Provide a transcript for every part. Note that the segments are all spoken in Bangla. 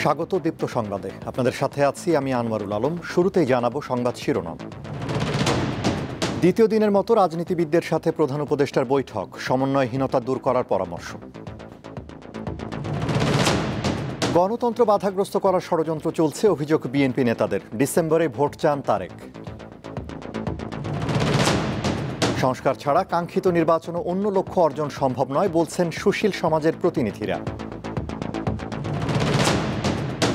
স্বাগত দীপ্ত সংবাদে। আপনাদের সাথে আছি আমি আনোয়ারুল আলম। শুরুতেই জানাবো সংবাদ শিরোনাম। দ্বিতীয় দিনের মতো রাজনীতিবিদদের সাথে প্রধান উপদেষ্টার বৈঠক, সমন্বয়হীনতা দূর করার পরামর্শ। গণতন্ত্র বাধাগ্রস্ত করার ষড়যন্ত্র চলছে, অভিযোগ বিএনপি নেতাদের। ডিসেম্বরে ভোট চান তারেক। সংস্কার ছাড়া কাঙ্ক্ষিত নির্বাচন ও অন্য লক্ষ্য অর্জন সম্ভব নয় বলছেন সুশীল সমাজের প্রতিনিধিরা।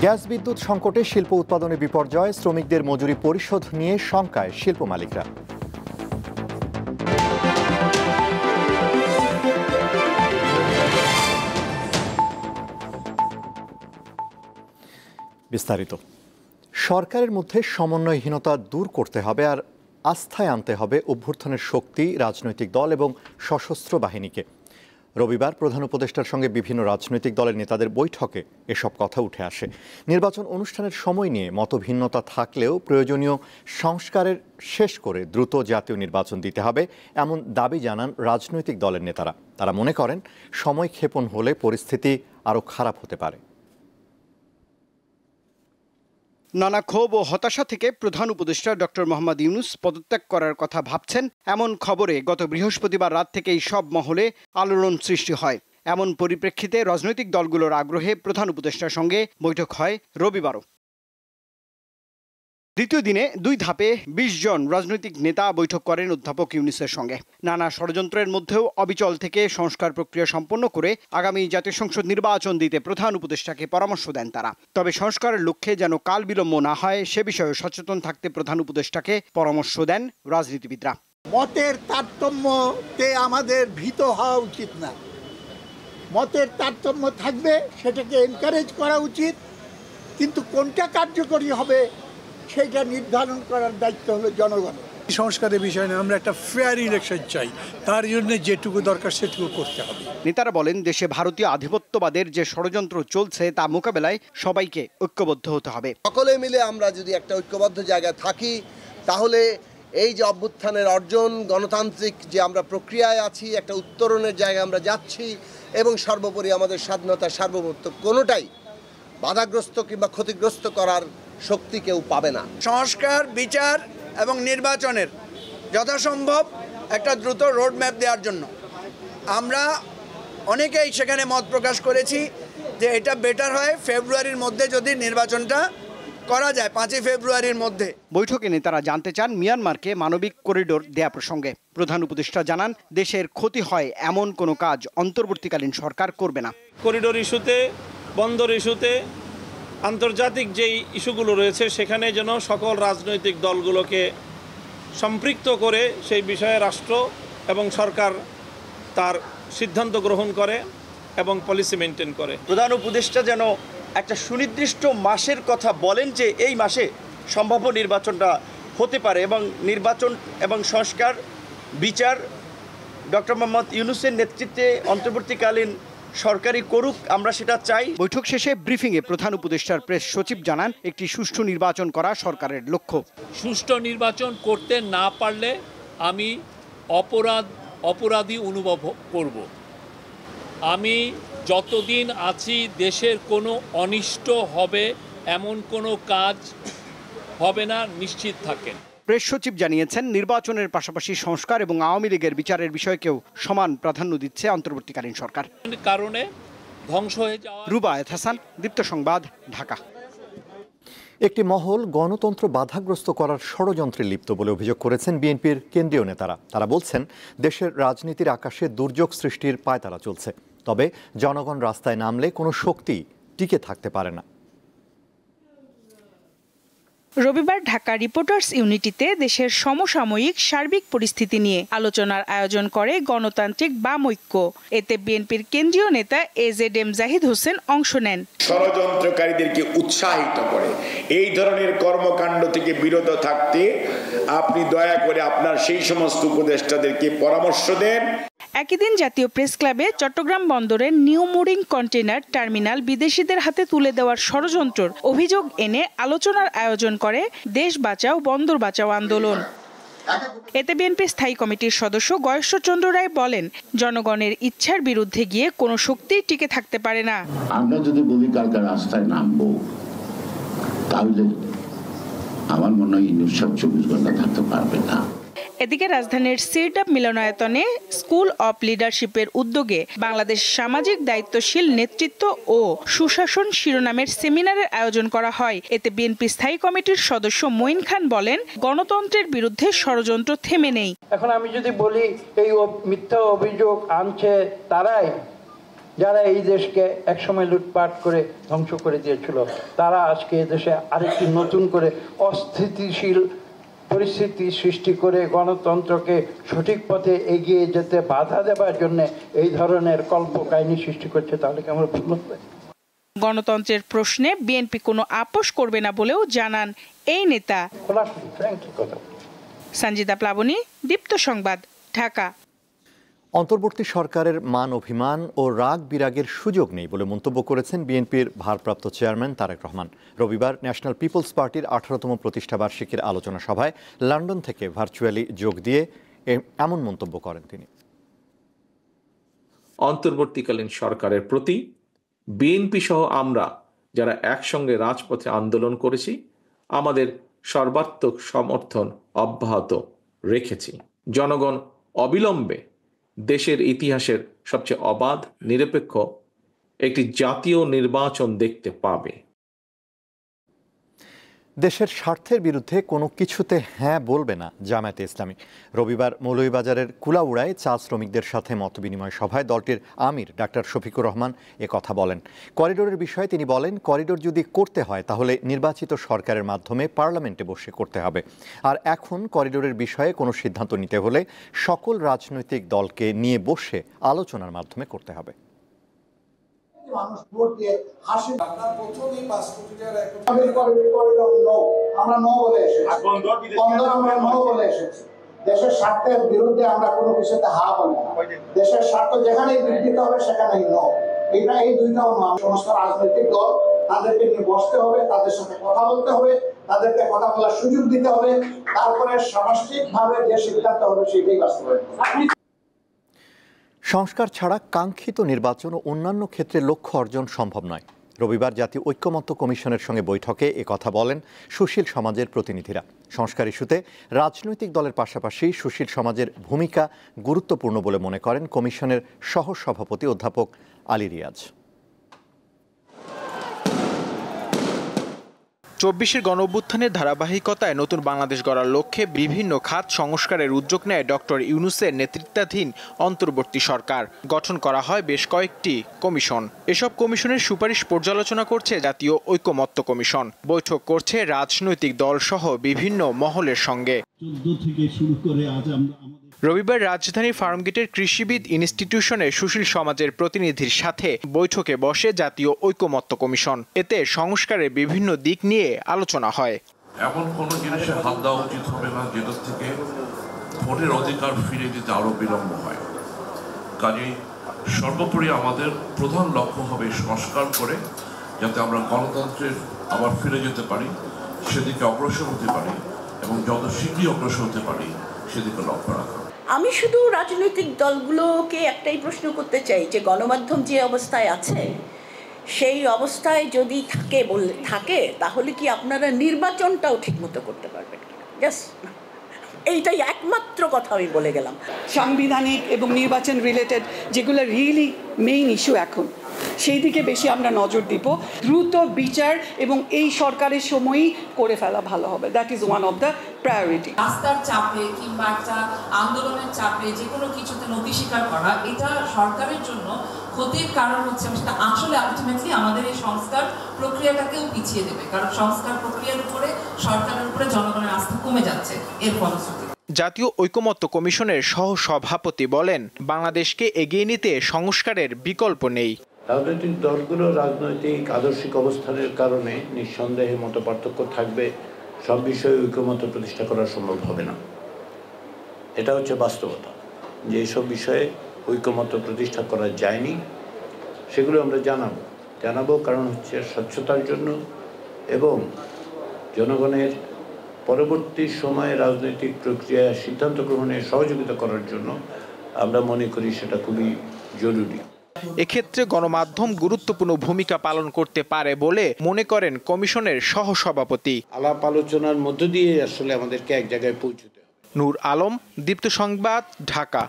গ্যাস বিদ্যুৎ সংকটে শিল্প উৎপাদনে বিপর্যয়, শ্রমিকদের মজুরি পরিশোধ নিয়ে শঙ্কায় শিল্প মালিকরা। বিস্তারিত। সরকারের মধ্যে সমন্বয়হীনতা দূর করতে হবে আর আস্থায় আনতে হবে অভ্যুত্থানের শক্তি, রাজনৈতিক দল এবং সশস্ত্র বাহিনীকে। রবিবার প্রধান উপদেষ্টার সঙ্গে বিভিন্ন রাজনৈতিক দলের নেতাদের বৈঠকে এসব কথা উঠে আসে। নির্বাচন অনুষ্ঠানের সময় নিয়ে মতভিন্নতা থাকলেও প্রয়োজনীয় সংস্কারের শেষ করে দ্রুত জাতীয় নির্বাচন দিতে হবে, এমন দাবি জানান রাজনৈতিক দলের নেতারা। তারা মনে করেন সময় ক্ষেপণ হলে পরিস্থিতি আরও খারাপ হতে পারে। নানা ক্ষোভ ও হতাশা থেকে প্রধান উপদেষ্টা ডক্টর মোহাম্মদ ইউনূস পদত্যাগ করার কথা ভাবছেন এমন খবরে গত বৃহস্পতিবার রাত থেকেই সব মহলে আলোড়ন সৃষ্টি হয়। এমন পরিপ্রেক্ষিতে রাজনৈতিক দলগুলোর আগ্রহে প্রধান উপদেষ্টার সঙ্গে বৈঠক হয় রবিবারও। দ্বিতীয় দিনে 2 ধাপে 20 জন রাজনৈতিক নেতা বৈঠক করেন অধ্যাপক ইউনূসের সঙ্গে। নানা ষড়যন্ত্রের মধ্যেও অবিচল থেকে সংস্কার প্রক্রিয়া সম্পন্ন করে আগামী জাতীয় সংসদ নির্বাচন দিতে প্রধান উপদেষ্টাকে পরামর্শ দেন তারা। তবে সংস্কারের লক্ষ্যে যেন কাল বিলম্ব না হয় সে বিষয়ে সচেতন থাকতে প্রধান উপদেষ্টাকে পরামর্শ দেন রাজনীতিবিদরা। মতের তারতম্যতে আমাদের ভীত হওয়া উচিত না। মতের তারতম্য থাকবে, সেটাকে এনকারেজ করা উচিত, কিন্তু কোনটা কার্যকরী হবে সেটা নির্ধারণ করার দায়িত্ব হলো জনগণের। সংস্কারের বিষয় না, আমরা একটা ফেয়ার ইলেকশন চাই, তার জন্য যেটুকু দরকার সেটুকু করতে হবে। নেতারা বলেন দেশে ভারতীয় আধিপত্যবাদের যে ষড়যন্ত্র চলছে তা মোকাবেলায় সবাইকে ঐক্যবদ্ধ হতে হবে। সকলে মিলে আমরা যদি একটা ঐক্যবদ্ধ জায়গায় থাকি তাহলে এই যে অভ্যুত্থানের অর্জন, গণতান্ত্রিক যে আমরা প্রক্রিয়ায় আছি, একটা উত্তরণের জায়গায় আমরা যাচ্ছি এবং সর্বোপরি আমাদের স্বাধীনতা, সার্বভৌমত্ব কোনোটাই বাধাগ্রস্ত কিংবা ক্ষতিগ্রস্ত করার শক্তি কেউ পাবে না। সংস্কার, বিচার এবং নির্বাচনের যথাসম্ভব একটা দ্রুত রোড ম্যাপ দেওয়ার জন্য আমরা অনেকেই সেখানে মত প্রকাশ করেছি যে এটা বেটার হয় ফেব্রুয়ারির মধ্যে যদি নির্বাচনটা করা যায়, 5 ফেব্রুয়ারির মধ্যে। বৈঠকে নেতারা জানতে চান মিয়ানমারকে মানবিক করিডোর দেয়া প্রসঙ্গে। প্রধান উপদেষ্টা জানান দেশের ক্ষতি হয় এমন কোনো কাজ অন্তর্বর্তীকালীন সরকার করবে না। করিডোর ইস্যুতে, বন্দর ইস্যুতে, আন্তর্জাতিক যেই ইস্যুগুলো রয়েছে সেখানে যেন সকল রাজনৈতিক দলগুলোকে সম্পৃক্ত করে সেই বিষয়ে রাষ্ট্র এবং সরকার তার সিদ্ধান্ত গ্রহণ করে এবং পলিসি মেনটেন করে। প্রধান উপদেষ্টা যেন একটা সুনির্দিষ্ট মাসের কথা বলেন যে এই মাসে সম্ভাব্য নির্বাচনটা হতে পারে এবং নির্বাচন এবং সংস্কার, বিচার ডক্টর মোহাম্মদ ইউনূসের নেতৃত্বে অন্তর্বর্তীকালীন সরকারি করুক, আমরা সেটা চাই। বৈঠক শেষে ব্রিফিংয়ে প্রধান উপদেষ্টার প্রেস সচিব জানান একটি সুষ্ঠু নির্বাচন করা সরকারের লক্ষ্য। সুষ্ঠু নির্বাচন করতে না পারলে আমি অপরাধী অনুভব করব। আমি যতদিন আছি দেশের কোনো অনিষ্ট হবে এমন কোনো কাজ হবে না, নিশ্চিত থাকেন। প্রেস সচিব জানিয়েছেন নির্বাচনের পাশাপাশি সংস্কার এবং আওয়ামী লীগের বিচারের বিষয়কেও সমান প্রাধান্য দিচ্ছে অন্তর্বর্তীকালীন সরকার। কারণে ধ্বংস হয়ে যাওয়া। রুবায়েত হাসান, দীপ্ত সংবাদ, ঢাকা। একটি মহল গণতন্ত্র বাধাগ্রস্ত করার ষড়যন্ত্রে লিপ্ত বলে অভিযোগ করেছেন বিএনপির কেন্দ্রীয় নেতারা। তারা বলছেন দেশের রাজনীতির আকাশে দুর্যোগ সৃষ্টির পায়তারা চলছে, তবে জনগণ রাস্তায় নামলে কোনো শক্তি টিকে থাকতে পারে না। রবিবার ঢাকা রিপোর্টার্স ইউনিটিতে দেশের সমসাময়িক সার্বিক পরিস্থিতি নিয়ে আলোচনার আয়োজন করে গণতান্ত্রিক বাম ঐক্য। এতে বিএনপির কেন্দ্রীয় নেতা এজেডএম জাহিদ হোসেন অংশ নেন। ষড়যন্ত্রকারীদেরকে উৎসাহিত করে এই ধরনের কর্মকাণ্ড থেকে বিরত থাকতে আপনি দয়া করে আপনার সেই সমস্ত উপদেষ্টাদেরকে পরামর্শ দেন। একই দিন জাতীয় প্রেস ক্লাবে চট্টগ্রাম বন্দরের নিউ মুরিং কন্টেইনার টার্মিনাল বিদেশিদের হাতে তুলে দেওয়ার ষড়যন্ত্রের অভিযোগ এনে আলোচনার আয়োজন করে দেশ বাঁচাও বন্দর বাঁচাও আন্দোলন। এতে বিএনপি স্থায়ী কমিটির সদস্য গয়েশ্বরচন্দ্র রায় বলেন, জনগণের ইচ্ছার বিরুদ্ধে গিয়ে কোনো শক্তি টিকে থাকতে পারে না। আমরা যদি বলি কালকে রাস্তায় নামবো, তাহলে আমার মনে হয় 24 ঘন্টা থাকতে পারবে না। এদিকে রাজধানীর সিরডাপ মিলনায়তনে স্কুল অব লিডারশিপের উদ্যোগে বাংলাদেশ সামাজিক দায়িত্বশীল নেতৃত্ব ও সুশাসন শিরোনামের সেমিনারের আয়োজন করা হয়। এতে বিএনপি স্থায়ী কমিটির সদস্য মঈন খান বলেন, গণতন্ত্রের বিরুদ্ধে ষড়যন্ত্র থেমে নেই। এখন আমি যদি বলি এই মিথ্যা অভিযোগ আনছে তারাই, যারা এই দেশকে একসময় লুটপাট করে ধ্বংস করে দিয়েছিল, তারা আজকে এই দেশে আরেকটি নতুন করে অস্থিতিশীল পরিস্থিতি সৃষ্টি করে গণতন্ত্রকে সঠিক পথে এগিয়ে যেতে বাধা দেওয়ার জন্য এই ধরনের কল্পকাহিনী সৃষ্টি করছে। তাহলে কি আমরা ভুল হবে? গণতন্ত্রের প্রশ্নে বিএনপি কোনো আপোষ করবে না বলেও জানান এই নেতা। সঞ্জিদা প্লাবনী, দীপ্ত সংবাদ, ঢাকা। অন্তর্বর্তী সরকারের মান অভিমান ও রাগ বিরাগের সুযোগ নেই বলে মন্তব্য করেছেন বিএনপির ভারপ্রাপ্ত চেয়ারম্যান তারেক রহমান। রবিবার ন্যাশনাল পিপলস পার্টির 18তম প্রতিষ্ঠাবার্ষিকীর আলোচনা সভায় লন্ডন থেকে ভার্চুয়ালি যোগ দিয়ে এমন মন্তব্য করেন তিনি। অন্তর্বর্তীকালীন সরকারের প্রতি বিএনপি সহ আমরা যারা একসঙ্গে রাজপথে আন্দোলন করেছি, আমাদের সর্বাত্মক সমর্থন অব্যাহত রেখেছি। জনগণ অবিলম্বে দেশের ইতিহাসের সবচেয়ে অবাধ, নিরপেক্ষ একটি জাতীয় নির্বাচন দেখতে পাবে। দেশের স্বার্থের বিরুদ্ধে কোনো কিছুতে হ্যাঁ বলবে না জামায়াতে ইসলামী। রবিবার মৌলভীবাজারের কুলাউড়ায় চা শ্রমিকদের সাথে মতবিনিময় সভায় দলটির আমির ডাক্তার শফিকুর রহমান কথা বলেন। করিডোরের বিষয়ে তিনি বলেন, করিডোর যদি করতে হয় তাহলে নির্বাচিত সরকারের মাধ্যমে পার্লামেন্টে বসে করতে হবে। আর এখন করিডোরের বিষয়ে কোনো সিদ্ধান্ত নিতে হলে সকল রাজনৈতিক দলকে নিয়ে বসে আলোচনার মাধ্যমে করতে হবে। মানুষ ভোট দিয়ে হাসি প্রথমেই 5 কোটি টাকার আমরা নো বলে এসেছি, আমরা নো বলে এসেছি। দেশের স্বার্থের বিরুদ্ধে আমরা কোনো কিছুতে হা বলি না। দেশের স্বার্থ যেখানেই বিঘ্নিত হবে সেখানেই নো। এটা এই দুইটাও সমস্ত রাজনৈতিক দল তাদেরকে নিয়ে বসতে হবে, তাদের সাথে কথা বলতে হবে, তাদেরকে কথা বলার সুযোগ দিতে হবে, তারপরে সামষ্টিকভাবে যে সিদ্ধান্ত হবে সেটাই বাস্তবায়ন। সংস্কার ছাড়া কাঙ্ক্ষিত নির্বাচন ও অন্যান্য ক্ষেত্রে লক্ষ্য অর্জন সম্ভব নয়। রবিবার জাতীয় ঐক্যমত্য কমিশনের সঙ্গে বৈঠকে কথা বলেন সুশীল সমাজের প্রতিনিধিরা। সংস্কার ইস্যুতে রাজনৈতিক দলের পাশাপাশি সুশীল সমাজের ভূমিকা গুরুত্বপূর্ণ বলে মনে করেন কমিশনের সহসভাপতি অধ্যাপক আলী রিয়াজ। 24-এর গণঅভ্যুত্থানের ধারাবাহিকতায় নতুন বাংলাদেশ গড়ার লক্ষ্যে বিভিন্ন খাত সংস্কারের উদ্যোগ নেয় ডক্টর ইউনূসের নেতৃত্বাধীন অন্তর্বর্তী সরকার। গঠন করা হয় বেশ কয়েকটি কমিশন। এসব কমিশনের সুপারিশ পর্যালোচনা করছে জাতীয় ঐক্যমত্য কমিশন। বৈঠক করছে রাজনৈতিক দলসহ বিভিন্ন মহলের সঙ্গে। রবিবার রাজধানীর ফার্মগেটের কৃষিবিদ ইনস্টিটিউশনে সুশীল সমাজের প্রতিনিধির সাথে বৈঠকে বসে জাতীয় ঐক্যমত্য কমিশন। এতে সংস্কারের বিভিন্ন দিক নিয়ে আলোচনা হয়। এমন কোন জিনিসে হাত দেওয়া উচিত হবে না যেটা থেকে ভোটের অধিকার ফিরে দিতে আরো বিলম্ব হয়। কাজেই সর্বোপরি আমাদের প্রধান লক্ষ্য হবে সংস্কার করে যাতে আমরা গণতন্ত্রের আবার ফিরে যেতে পারি, সেদিকে অগ্রসর হতে পারি এবং যত শীঘ্রই অগ্রসর হতে পারি সেদিকে লক্ষ্য রাখা। আমি শুধু রাজনৈতিক দলগুলোকে একটাই প্রশ্ন করতে চাই যে গণমাধ্যম যে অবস্থায় আছে সেই অবস্থায় যদি থাকে তাহলে কি আপনারা নির্বাচনটাও ঠিকমতো করতে পারবেন কিনা? জাস্ট এইটাই একমাত্র কথা আমি বলে গেলাম। সাংবিধানিক এবং নির্বাচন রিলেটেড যেগুলো রিয়েলি মেইন ইস্যু এখন, সেই দিকে বেশি আমরা নজর দিব। দ্রুত বিচার এবং এই সরকারের সময়ই করে ফেলা ভালো হবে। That is one of the priority. রাস্তার চাপে কিংবা একটা আন্দোলনের চাপে যে কোনো কিছুতে নথি স্বীকার করা, এটা সরকারের জন্য ক্ষতির কারণ হচ্ছে, সেটা আসলে আলটিমেটলি আমাদের এই সংস্কার প্রক্রিয়াটাকেও পিছিয়ে দেবে। কারণ সংস্কার প্রক্রিয়ার উপরে সরকারের উপরে জনগণের আস্থা কমে যাচ্ছে এর ফলশ্রুতিতে। জাতীয় ঐক্যমত্য কমিশনের সহসভাপতি বলেন, বাংলাদেশকে এগিয়ে নিতে সংস্কারের বিকল্প নেই। রাজনৈতিক দলগুলো রাজনৈতিক আদর্শিক অবস্থানের কারণে নিঃসন্দেহে মতপার্থক্য থাকবে, সব বিষয়ে ঐক্যমত্য প্রতিষ্ঠা করা সম্ভব হবে না। এটা হচ্ছে বাস্তবতা, যে এইসব বিষয়ে ঐক্যমত্য প্রতিষ্ঠা করা যায়নি। সেগুলো আমরা জানাবো, কারণ হচ্ছে স্বচ্ছতার জন্য এবং জনগণের পরবর্তী সময়ে রাজনৈতিক প্রক্রিয়া সিদ্ধান্ত গ্রহণে সহযোগিতা করার জন্য আমরা মনে করি সেটা খুবই জরুরি। এক্ষেত্রে গণমাধ্যম গুরুত্বপূর্ণ ভূমিকা পালন করতে পারে বলে মনে করেন কমিশনের সহসভাপতি। আলাপ আলোচনার মধ্য দিয়ে আসলে আমাদেরকে এক জায়গায় পৌঁছতে হবে। নূর আলম, দীপ্ত সংবাদ, ঢাকা।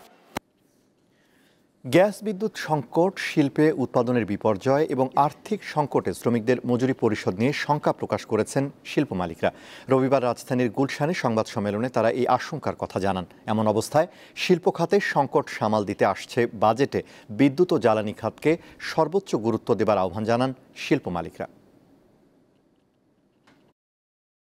গ্যাস বিদ্যুৎ সংকট, শিল্পে উৎপাদনের বিপর্যয় এবং আর্থিক সংকটে শ্রমিকদের মজুরি পরিশোধ নিয়ে শঙ্কা প্রকাশ করেছেন শিল্প মালিকরা। রবিবার রাজধানীর গুলশানে সংবাদ সম্মেলনে তারা এই আশঙ্কার কথা জানান। এমন অবস্থায় শিল্প খাতে সংকট সামাল দিতে আসছে বাজেটে বিদ্যুৎ ও জ্বালানি খাতকে সর্বোচ্চ গুরুত্ব দেবার আহ্বান জানান শিল্প মালিকরা।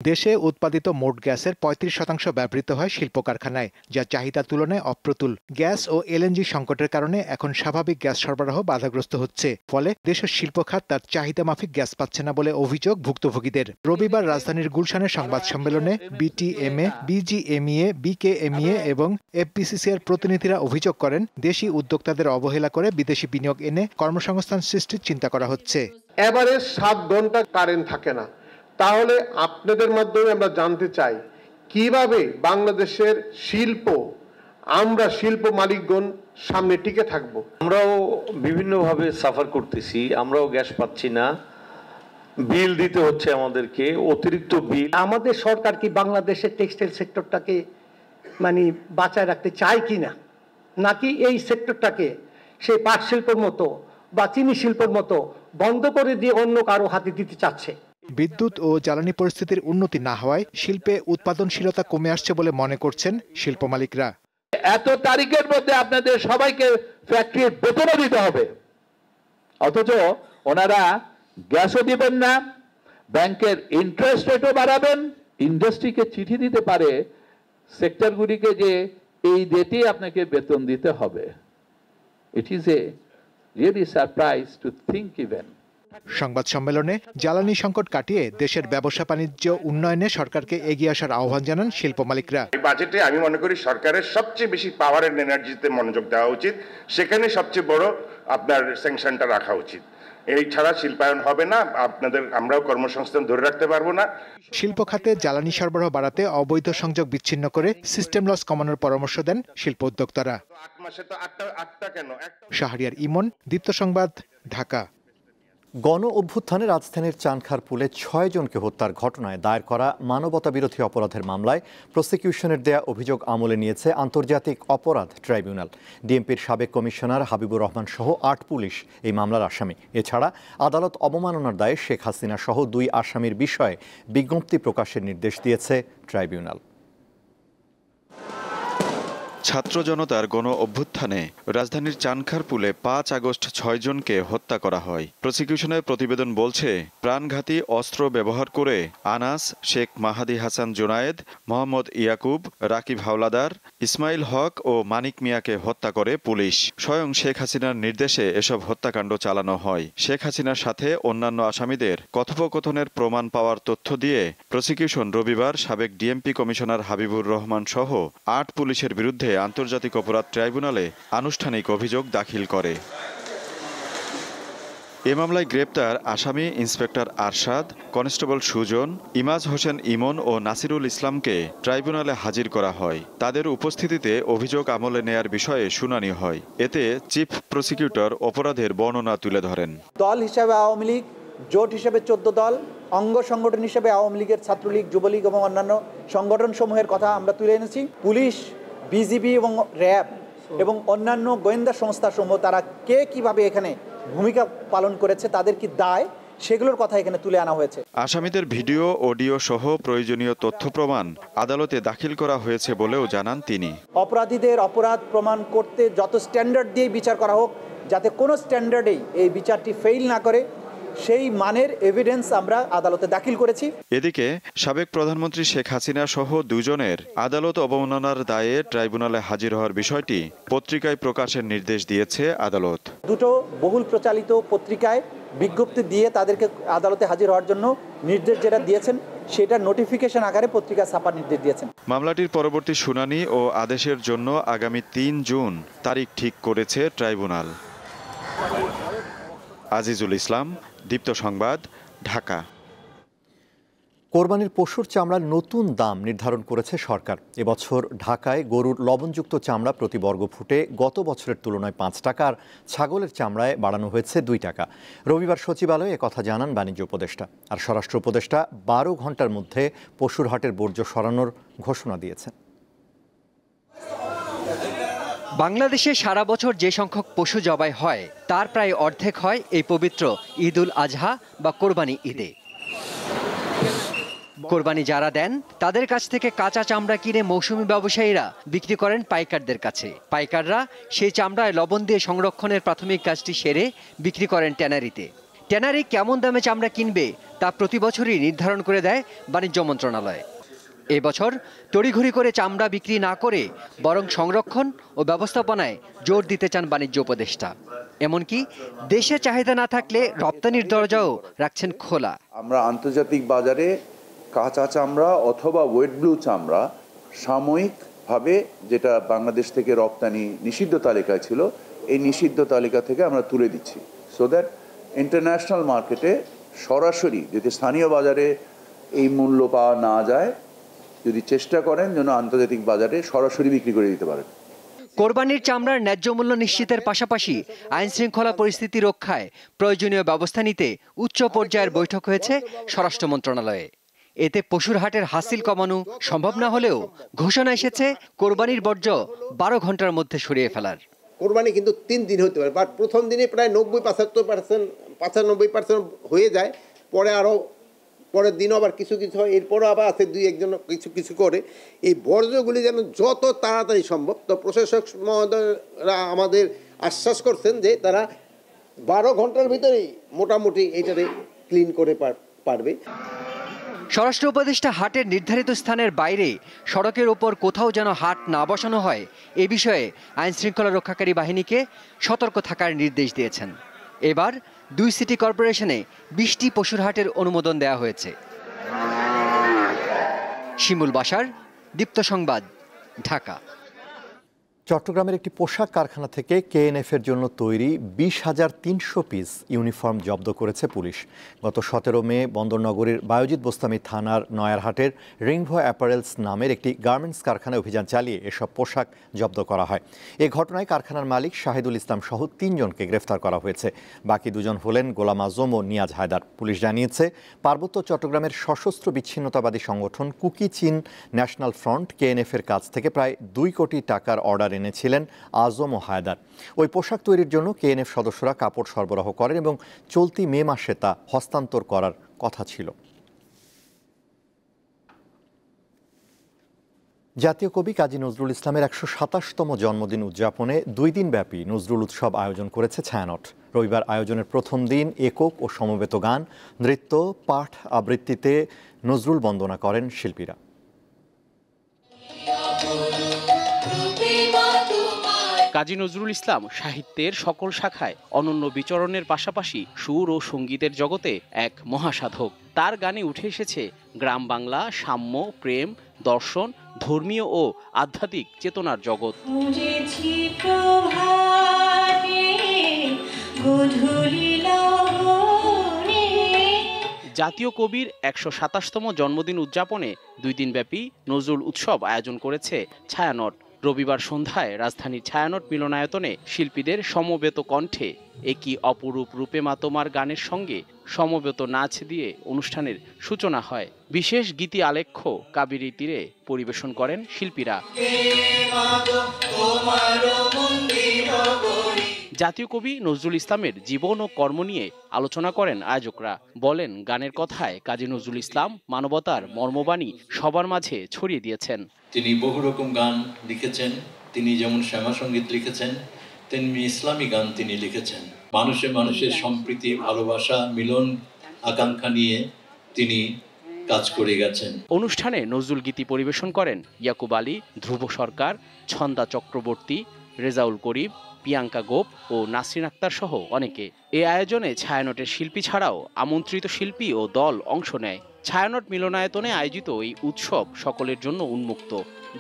দেশে উৎপাদিত মোট গ্যাসের ৩৫% ব্যবহৃত হয় শিল্প কারখানায়, যা চাহিদার তুলনায় অপ্রতুল। গ্যাস ও এলএনজি সংকটের কারণে এখন স্বাভাবিক গ্যাস সরবরাহ বাধাগ্রস্ত হচ্ছে। ফলে দেশের শিল্প খাত তার চাহিদা মাফিক গ্যাস পাচ্ছে না বলে অভিযোগ ভুক্তভোগীদের। রবিবার রাজধানীর গুলশানের সংবাদ সম্মেলনে বিটিএমএ, বিজিএমইএ, বিকেএমইএ এবং এফবিসিসিআর প্রতিনিধিরা অভিযোগ করেন, দেশি উদ্যোক্তাদের অবহেলা করে বিদেশি বিনিয়োগ এনে কর্মসংস্থান সৃষ্টির চিন্তা করা হচ্ছে। এবারে 7 ঘন্টা কারেন্ট থাকে না। তাহলে আপনাদের মাধ্যমে আমরা জানতে চাই কিভাবে বাংলাদেশের শিল্প, আমরা শিল্প মালিকগণ সামনে টিকে থাকবো। আমরাও বিভিন্নভাবে সাফার করতেছি, আমরাও গ্যাস পাচ্ছি না, বিল দিতে হচ্ছে আমাদেরকে, অতিরিক্ত বিল। আমাদের সরকার কি বাংলাদেশের টেক্সটাইল সেক্টরটাকে বাঁচায় রাখতে চায় কিনা, নাকি এই সেক্টরটাকে সেই পাট শিল্পের মতো বা চিনি শিল্পের মতো বন্ধ করে দিয়ে অন্য কারো হাতে দিতে চাচ্ছে। বিদ্যুৎ ও জ্বালানি পরিস্থিতির উন্নতি না হওয়ায় শিল্পে উৎপাদনশীলতা কমে আসছে বলে মনে করছেন শিল্প মালিকরা। এত তারিখের মধ্যে আপনাদের সবাইকে ফ্যাক্টরির বেতনও দিতে হবে, অথচ ওনারা গ্যাসও দিবেন না, ব্যাংকের ইন্টারেস্ট রেটও বাড়াবেন। ইন্ডাস্ট্রিকে চিঠি দিতে পারে সেক্টরগুলিকে যে এই ডেটে আপনাকে বেতন দিতে হবে। It is a really surprise to think even. সংবাদ সম্মেলনে জ্বালানি সংকট কাটিয়ে দেশের ব্যবসা বাণিজ্য উন্নয়নে সরকারকে এগিয়ে আসার আহ্বান জানান শিল্প মালিকরা। এই বাজেটে আমি মনে করি সরকারের সবচেয়ে বেশি পাওয়ার এন্ড এনার্জিতে মনোযোগ দেওয়া উচিত, সেখানে সবচেয়ে বড় আপনার স্যাংশনটা রাখা উচিত। এই ছাড়া শিল্পায়ন হবে না, আমরাও কর্মসংস্থান ধরে রাখতে পারবো না। শিল্প খাতে জ্বালানি সরবরাহ বাড়াতে অবৈধ সংযোগ বিচ্ছিন্ন করে সিস্টেম লস কমানোর পরামর্শ দেন শিল্প উদ্যোক্তারা। শাহরিয়ার ইমন, দীপ্ত সংবাদ, ঢাকা। গণ অভ্যুত্থানে রাজধানীর চানখারপুলে 6 জনকে হত্যার ঘটনায় দায়ের করা মানবতাবিরোধী অপরাধের মামলায় প্রসিকিউশনের দেয়া অভিযোগ আমলে নিয়েছে আন্তর্জাতিক অপরাধ ট্রাইব্যুনাল। ডিএমপির সাবেক কমিশনার হাবিবুর রহমান সহ 8 পুলিশ এই মামলার আসামি। এছাড়া আদালত অবমাননার দায়ে শেখ হাসিনা সহ 2 আসামির বিষয়ে বিজ্ঞপ্তি প্রকাশের নির্দেশ দিয়েছে ট্রাইব্যুনাল। ছাত্র জনতার গণ অভ্যুত্থানে রাজধানীর চানখারপুলে 5 আগস্ট 6 জনকে হত্যা করা হয়। প্রসিকিউশনের প্রতিবেদন বলছে, প্রাণঘাতী অস্ত্র ব্যবহার করে আনাস, শেখ মাহাদি হাসান জুনায়েদ, মোহাম্মদ ইয়াকুব, রাকিব হাওলাদার, ইসমাইল হক ও মানিক মিয়াকে হত্যা করে পুলিশ। স্বয়ং শেখ হাসিনার নির্দেশে এসব হত্যাকাণ্ড চালানো হয়। শেখ হাসিনার সাথে অন্যান্য আসামিদের কথোপকথনের প্রমাণ পাওয়ার তথ্য দিয়ে প্রসিকিউশন রবিবার সাবেক ডিএমপি কমিশনার হাবিবুর রহমান সহ 8 পুলিশের বিরুদ্ধে আন্তর্জাতিক অপরাধ ট্রাইব্যুনালে আনুষ্ঠানিক অভিযোগ দাখিল করে। এ মামলায় গ্রেপ্তার আসামি ইন্সপেক্টর আরশাদ, কনস্টেবল সুজন, ইমাজ হোসেন ইমন ও নাসিরুল ইসলামকে ট্রাইব্যুনালে হাজির করা হয়। তাদের উপস্থিতিতে অভিযোগ আমলে নেয়ার বিষয়ে শুনানি হয়। এতে চিফ প্রসিকিউটর অপরাধের বর্ণনা তুলে ধরেন। দল হিসাবে আওয়ামী লীগ, জোট হিসেবে 14 দল, অঙ্গ সংগঠন হিসেবে আওয়ামী লীগের ছাত্রলীগ, যুবলীগ এবং অন্যান্য সংগঠন সমূহের কথা আমরা তুলে এনেছি। পুলিশ, বিজিবি এবং র্যাব এবং অন্যান্য গোয়েন্দা সংস্থাসমূহ তারা কিভাবে এখানে ভূমিকা পালন করেছে, তাদের কি দায়, সেগুলোর কথা এখানে তুলে আনা হয়েছে। আসামিদের ভিডিও, অডিও সহ প্রয়োজনীয় তথ্য প্রমাণ আদালতে দাখিল করা হয়েছে বলেও জানান তিনি। অপরাধীদের অপরাধ প্রমাণ করতে যত স্ট্যান্ডার্ড দিয়ে বিচার করা হোক, যাতে কোনো স্ট্যান্ডার্ডেই এই বিচারটি ফেইল না করে, সেই মানের এভিডেন্স আমরা আদালতে দাখিল করেছি। এদিকে সাবেক প্রধানমন্ত্রী শেখ হাসিনা সহ 2 জনের আদালত অবমাননার দায়ে ট্রাইব্যুনালে হাজির হওয়ার বিষয়টি পত্রিকায় প্রকাশের নির্দেশ দিয়েছে আদালত। 2টো বহুল প্রচালিত পত্রিকায় বিজ্ঞপ্তি দিয়ে তাদেরকে আদালতে হাজির হওয়ার জন্য নির্দেশ যেটা দিয়েছেন, সেটা নোটিফিকেশন আকারে পত্রিকা ছাপার নির্দেশ দিয়েছেন। মামলাটির পরবর্তী শুনানি ও আদেশের জন্য আগামী 3 জুন তারিখ ঠিক করেছে ট্রাইব্যুনাল। আজিজুল ইসলাম, দীপ্ত সংবাদ, ঢাকা। কোরবানির পশুর চামড়ার নতুন দাম নির্ধারণ করেছে সরকার। এবছর ঢাকায় গরুর লবণযুক্ত চামড়া প্রতি বর্গফুটে গত বছরের তুলনায় 5 টাকা, আর ছাগলের চামড়ায় বাড়ানো হয়েছে 2 টাকা। রবিবার সচিবালয়ে একথা জানান বাণিজ্য উপদেষ্টা। আর স্বরাষ্ট্র উপদেষ্টা 12 ঘন্টার মধ্যে পশুর হাটের বর্জ্য সরানোর ঘোষণা দিয়েছেন। বাংলাদেশে সারা বছর যে সংখ্যক পশু জবাই হয় তার প্রায় অর্ধেক হয় এই পবিত্র ঈদ উল আজহা বা কোরবানি ঈদে। কোরবানি যারা দেন তাদের কাছ থেকে কাঁচা চামড়া কিনে মৌসুমী ব্যবসায়ীরা বিক্রি করেন পাইকারদের কাছে। পাইকাররা সেই চামড়ায় লবণ দিয়ে সংরক্ষণের প্রাথমিক কাজটি সেরে বিক্রি করেন ট্যানারিতে। ট্যানারি কেমন দামে চামড়া কিনবে তা প্রতি বছরই নির্ধারণ করে দেয় বাণিজ্য মন্ত্রণালয়। এবছর তড়িঘড়ি করে চামড়া বিক্রি না করে বরং সংরক্ষণ ও ব্যবস্থাপনায় জোর দিতে চান বাণিজ্য উপদেষ্টা। এমনকি দেশে চাহিদা না থাকলে রপ্তানির দরজাও রাখছেন খোলা। আমরা আন্তর্জাতিক বাজারে কাঁচা চামড়া অথবা ওয়েট ব্লু চামড়া সাময়িকভাবে, যেটা বাংলাদেশ থেকে রপ্তানি নিষিদ্ধ তালিকায় ছিল, এই নিষিদ্ধ তালিকা থেকে আমরা তুলে দিচ্ছি, সো দ্যাট ইন্টারন্যাশনাল মার্কেটে সরাসরি, যদি স্থানীয় বাজারে এই মূল্য পাওয়া না যায়, যদি চেষ্টা করেন যেন আন্তর্জাতিক বাজারে সরাসরি বিক্রি করে দিতে পারেন। কোরবানির চামড়ার ন্যায্য মূল্য নিশ্চিতের পাশাপাশি আইন শৃঙ্খলা পরিস্থিতি রক্ষায় প্রয়োজনীয় ব্যবস্থা নিতে উচ্চ পর্যায়ের বৈঠক হয়েছে স্বরাষ্ট্র মন্ত্রণালয়ে। এতে পশুর হাটের হাসিল কমানো সম্ভব না হলেও ঘোষণা এসেছে কোরবানির বর্জ্য 12 ঘন্টার মধ্যে সরিয়ে ফেলার। কোরবানি কিন্তু 3 দিন হতে পারে, বাট প্রথম দিনে প্রায় 90-75% হয়ে যায়, পরে আরও পরের দিনও আবার কিছু কিছু হয়, এরপরও আবার আছে 2-1 কিছু কিছু করে। এই বর্জ্যগুলি যেন যত তাড়াতাড়ি সম্ভব, তো প্রশাসক মহোদয়রা আমাদের আশ্বাস করছেন যে তারা 12 ঘন্টার ভিতরেই মোটামুটি এইটারে ক্লিন করে পারবে। স্বরাষ্ট্র উপদেষ্টা হাটের নির্ধারিত স্থানের বাইরে সড়কের ওপর কোথাও যেন হাট না বসানো হয় এ বিষয়ে আইন শৃঙ্খলা রক্ষাকারী বাহিনীকে সতর্ক থাকার নির্দেশ দিয়েছেন। এবার 2 সিটি কর্পোরেশনে 20টি পশুর হাটের অনুমোদন দেওয়া হয়েছে। শিমুল বাশার, দীপ্ত সংবাদ, ঢাকা। চট্টগ্রামের একটি পোশাক কারখানা থেকে কেএনএফের জন্য তৈরি 20,300 পিস ইউনিফর্ম জব্দ করেছে পুলিশ। গত 17 মে বন্দরনগরীর বায়জিৎ বোস্তামি থানার নয়ারহাটের রিংভো অ্যাপারেলস নামের একটি গার্মেন্টস কারখানায় অভিযান চালিয়ে এসব পোশাক জব্দ করা হয়। এ ঘটনায় কারখানার মালিক শাহিদুল ইসলাম সহ 3 জনকে গ্রেফতার করা হয়েছে। বাকি 2 জন হলেন গোলাম আজম ও নিয়াজ হায়দার। পুলিশ জানিয়েছে, পার্বত্য চট্টগ্রামের সশস্ত্র বিচ্ছিন্নতাবাদী সংগঠন কুকি চীন ন্যাশনাল ফ্রন্ট কেএনএফের কাছ থেকে প্রায় 2 কোটি টাকার অর্ডার এনেছিলেন আজম ও হায়দার। ওই পোশাক তৈরির জন্য কেএনএফ সদস্যরা কাপড় সরবরাহ করেন এবং চলতি মে মাসে তা হস্তান্তর করার কথা ছিল। জাতীয় কবি কাজী নজরুল ইসলামের 127তম জন্মদিন উদযাপনে 2 দিনব্যাপী নজরুল উৎসব আয়োজন করেছে ছায়ানট। রবিবার আয়োজনের প্রথম দিন একক ও সমবেত গান, নৃত্য, পাঠ আবৃত্তিতে নজরুল বন্দনা করেন শিল্পীরা। কাজী নজরুল ইসলাম সাহিত্যের সকল শাখায় অনন্য বিচরণের পাশাপাশি সুর ও সঙ্গীতের জগতে এক মহাসাধক। তার গানে উঠে এসেছে গ্রাম বাংলা, সাম্য, প্রেম, দর্শন, ধর্মীয় ও আধ্যাত্মিক চেতনার জগৎ। জাতীয় কবির 127তম জন্মদিন উদযাপনে 2 দিনব্যাপী নজরুল উৎসব আয়োজন করেছে ছায়ানট। রবিবার সন্ধ্যায় রাজধানীর ছায়ানট মিলনায়তনে শিল্পীদের সমবেত কণ্ঠে একই অপরূপ রূপে মা তোমার গানের সঙ্গে সমবেত নাচ দিয়ে অনুষ্ঠানের সূচনা হয়। বিশেষ গীতি আলেখ্য কাবেরী তীরে পরিবেশন করেন শিল্পীরা। জাতীয় কবি নজরুল ইসলামের জীবন ও কর্ম নিয়ে আলোচনা করেন আয়োজকরা। বলেন, গানের কথায় কাজী নজরুল ইসলাম মানবতার মর্মবাণী সবার মাঝে ছড়িয়ে দিয়েছেন। তিনি বহু রকম গান লিখেছেন। তিনি যেমন শ্যামা সঙ্গীত লিখেছেন, তেমনি ইসলামী গান তিনি লিখেছেন। মানুষের সম্প্রীতি, ভালোবাসা, মিলন আকাঙ্ক্ষা নিয়ে তিনি কাজ করে গেছেন। অনুষ্ঠানে নজরুল গীতি পরিবেশন করেন ইয়াকুব আলী, ধ্রুব সরকার, ছন্দা চক্রবর্তী, রেজাউল করিম, প্রিয়াঙ্কা গোপ ও নাসরিন আক্তার সহ অনেকে। এই আয়োজনে ছায়ানটের শিল্পী ছাড়াও আমন্ত্রিত শিল্পী ও দল অংশ নেয়। ছায়ানট মিলনায়তনে আয়োজিত এই উৎসব সকলের জন্য উন্মুক্ত।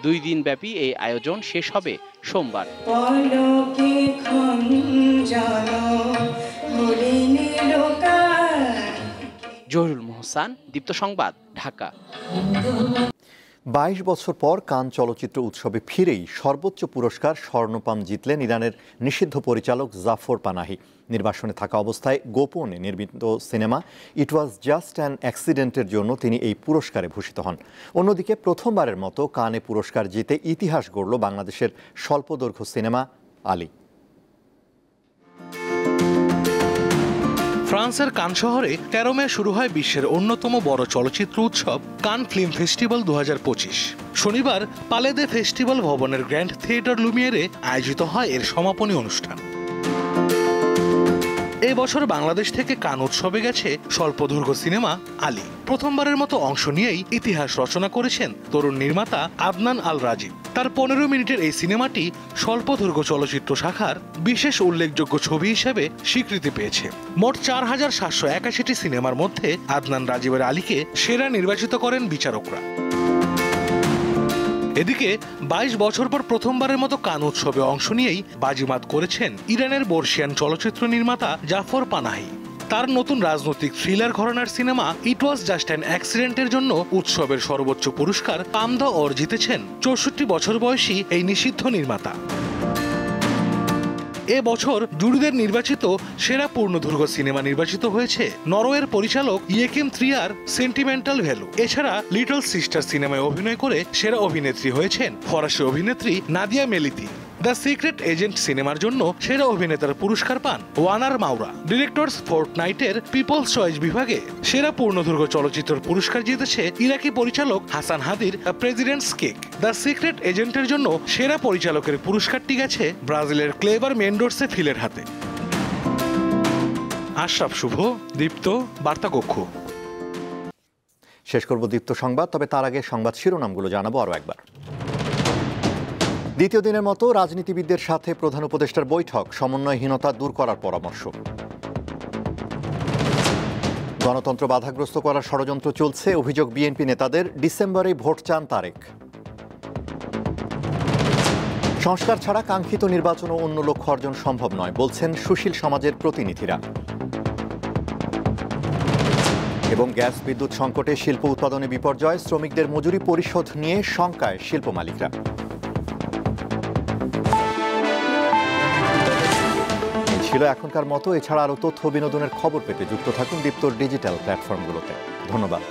2 দিনব্যাপী এই আয়োজন শেষ হবে সোমবার। জহুরুল মোহসান, দীপ্ত সংবাদ, ঢাকা। ঢাকা। 22 বছর পর কান চলচ্চিত্র উৎসবে ফিরেই সর্বোচ্চ পুরস্কার স্বর্ণপাম জিতলেন ইরানের নিষিদ্ধ পরিচালক জাফর পানাহি। নির্বাসনে থাকা অবস্থায় গোপনে নির্মিত cinema it was just an অ্যাক্সিডেন্টের জন্য তিনি এই পুরস্কারে ভূষিত হন। অন্যদিকে প্রথমবারের মতো কানে পুরস্কার জিতে ইতিহাস গড়ল বাংলাদেশের স্বল্পদৈর্ঘ্য সিনেমা আলী। ফ্রান্সের কান শহরে 13 মে শুরু হয় বিশ্বের অন্যতম বড় চলচ্চিত্র উৎসব কান ফিল্ম ফেস্টিভ্যাল 2025। শনিবার পালে দে ফেস্টিভ্যাল ভবনের গ্র্যান্ড থিয়েটার লুমিয়ারে আয়োজিত হয় এর সমাপনী অনুষ্ঠান। এই বছর বাংলাদেশ থেকে কান উৎসবে গেছে স্বল্পদৈর্ঘ্য সিনেমা আলী। প্রথমবারের মতো অংশ নিয়েই ইতিহাস রচনা করেছেন তরুণ নির্মাতা আদনান আল রাজীব। তার 15 মিনিটের এই সিনেমাটি স্বল্পদৈর্ঘ্য চলচ্চিত্র শাখার বিশেষ উল্লেখযোগ্য ছবি হিসেবে স্বীকৃতি পেয়েছে। মোট 4781টি সিনেমার মধ্যে আদনান রাজীবের আলীকে সেরা নির্বাচিত করেন বিচারকরা। এদিকে 22 বছর পর প্রথমবারের মতো কান উৎসবে অংশ নিয়েই বাজিমাত করেছেন ইরানের বর্ষিয়ান চলচ্চিত্র নির্মাতা জাফর পানাহি। তার নতুন রাজনৈতিক থ্রিলার ঘরানার cinema it was just an অ্যাক্সিডেন্টের জন্য উৎসবের সর্বোচ্চ পুরস্কার পাম দ্য অর জিতেছেন 64 বছর বয়সী এই নিষিদ্ধ নির্মাতা। এ বছর জুরিদের নির্বাচিত সেরা পূর্ণদৈর্ঘ্য সিনেমা নির্বাচিত হয়েছে নরওয়ের পরিচালক ইয়েকিম ত্রিয়ার সেন্টিমেন্টাল ভ্যালু। এছাড়া লিটল সিস্টার সিনেমায় অভিনয় করে সেরা অভিনেত্রী হয়েছেন ফরাসি অভিনেত্রী নাদিয়া মেলিতি। দ্য সিক্রেট এজেন্ট সিনেমার জন্য সেরা অভিনেতার পুরস্কার পান ওয়ানার মাউরা। ডিরেক্টরস ফোর্টনাইটের পিপলস চয়েস বিভাগে সেরা পূর্ণদৈর্ঘ্য চলচ্চিত্রের পুরস্কার জিতেছে ইরাকি পরিচালক হাসান হাদির প্রেসিডেন্টস কেক। দ্য সিক্রেট এজেন্টের জন্য সেরা পরিচালকের পুরস্কারটি গেছে ব্রাজিলের ক্লেভার মেন্ডোর্সে ফিলের হাতে। আশরাফ শুভ, দীপ্ত, বার্তাকক্ষ। শেষ করব দীপ্ত সংবাদ, তবে তার আগে সংবাদ শিরোনামগুলো জানাবো আরও একবার। দ্বিতীয় দিনের মতো রাজনীতিবিদদের সাথে প্রধান উপদেষ্টার বৈঠক, সমন্বয়হীনতা দূর করার পরামর্শ। গণতন্ত্র বাধাগ্রস্ত করার ষড়যন্ত্র চলছে, অভিযোগ বিএনপি নেতাদের, ডিসেম্বরে ভোট চান তারেক। সংস্কার ছাড়া কাঙ্ক্ষিত নির্বাচন ও অন্য লক্ষ্য অর্জন সম্ভব নয় বলছেন সুশীল সমাজের প্রতিনিধিরা। এবং গ্যাস বিদ্যুৎ সংকটে শিল্প উৎপাদনে বিপর্যয়, শ্রমিকদের মজুরি পরিশোধ নিয়ে শঙ্কায় শিল্প মালিকরা। ছিল এখনকার মতো। এছাড়া আরও তথ্য বিনোদনের খবর পেতে যুক্ত থাকুন দীপ্তর ডিজিটাল প্ল্যাটফর্মগুলোতে। ধন্যবাদ।